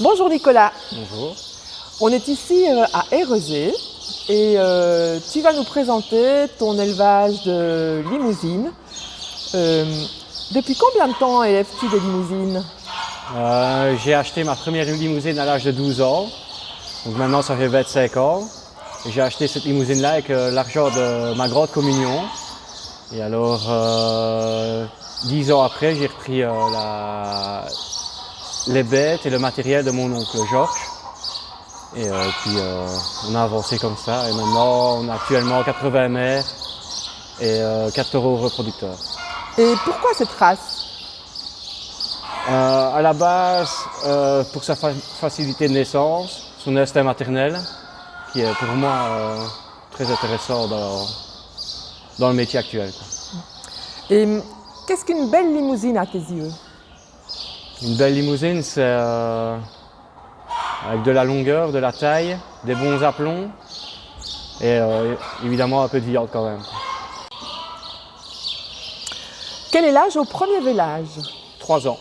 Bonjour Nicolas. Bonjour. On est ici à Érezé et tu vas nous présenter ton élevage de limousines. Depuis combien de temps élèves-tu des limousines? J'ai acheté ma première limousine à l'âge de 12 ans. Donc maintenant ça fait 25 ans. J'ai acheté cette limousine-là avec l'argent de ma grande communion. Et alors 10 ans après, j'ai repris les bêtes et le matériel de mon oncle Georges. Et puis on a avancé comme ça. Et maintenant on a actuellement 80 mères et 4 taureaux reproducteurs. Et pourquoi cette race? À la base, pour sa facilité de naissance, son instinct maternel, qui est pour moi très intéressant dans le métier actuel. Et qu'est-ce qu'une belle limousine à tes yeux? Une belle limousine, c'est avec de la longueur, de la taille, des bons aplombs et évidemment un peu de viande quand même. Quel est l'âge au premier vélage? 3 ans.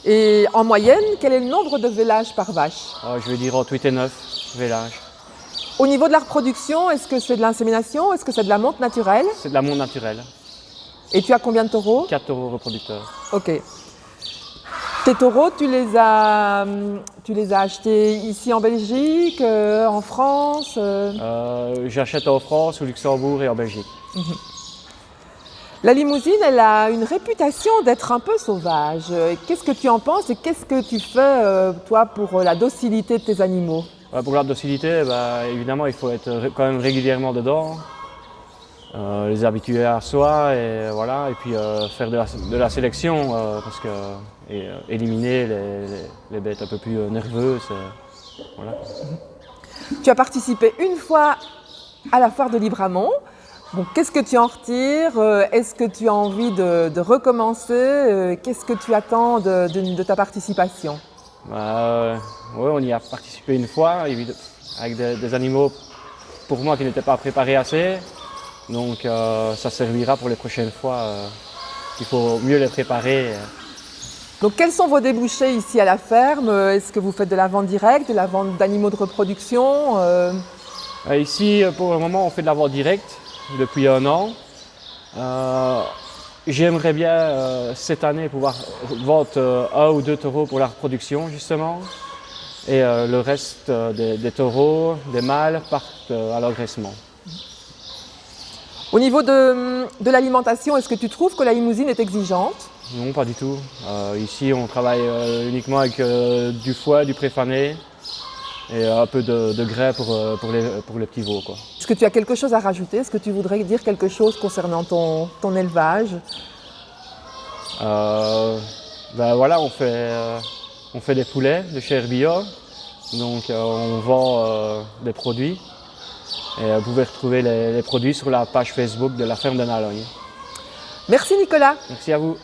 Et en moyenne, quel est le nombre de vélages par vache? Je vais dire entre 8 et 9 vélages. Au niveau de la reproduction, est-ce que c'est de l'insémination? Est-ce que c'est de la monte naturelle? C'est de la monte naturelle. Et tu as combien de taureaux? 4 taureaux reproducteurs. Ok. Tes taureaux, tu les as achetés ici en Belgique, en France? J'achète en France, au Luxembourg et en Belgique. La limousine, elle a une réputation d'être un peu sauvage. Qu'est-ce que tu en penses et qu'est-ce que tu fais, toi, pour la docilité de tes animaux? Pour la docilité, évidemment, il faut être quand même régulièrement dedans, les habituer à soi et voilà, et puis faire de la sélection parce que éliminer les bêtes un peu plus nerveuses. Voilà. Tu as participé une fois à la foire de Libramont. Bon, qu'est-ce que tu en retires? Est-ce que tu as envie de recommencer? Qu'est-ce que tu attends de ta participation? Oui, on y a participé une fois, avec des animaux pour moi qui n'étaient pas préparés assez. Donc ça servira pour les prochaines fois. Il faut mieux les préparer. Donc quels sont vos débouchés ici à la ferme? Est-ce que vous faites de la vente directe, de la vente d'animaux de reproduction? Ici, pour le moment, on fait de la vente directe depuis 1 an. J'aimerais bien cette année pouvoir vendre 1 ou 2 taureaux pour la reproduction justement. Et le reste des taureaux, des mâles partent à l'engraissement. Au niveau de l'alimentation, est-ce que tu trouves que la limousine est exigeante? Non, pas du tout. Ici, on travaille uniquement avec du foie, du préfané et un peu de grès pour les petits veaux, quoi. Est-ce que tu as quelque chose à rajouter? Est-ce que tu voudrais dire quelque chose concernant ton élevage? Voilà, on fait des poulets de chair bio, donc on vend des produits. Et vous pouvez retrouver les produits sur la page Facebook de la ferme de Nalogne. Merci Nicolas. Merci à vous.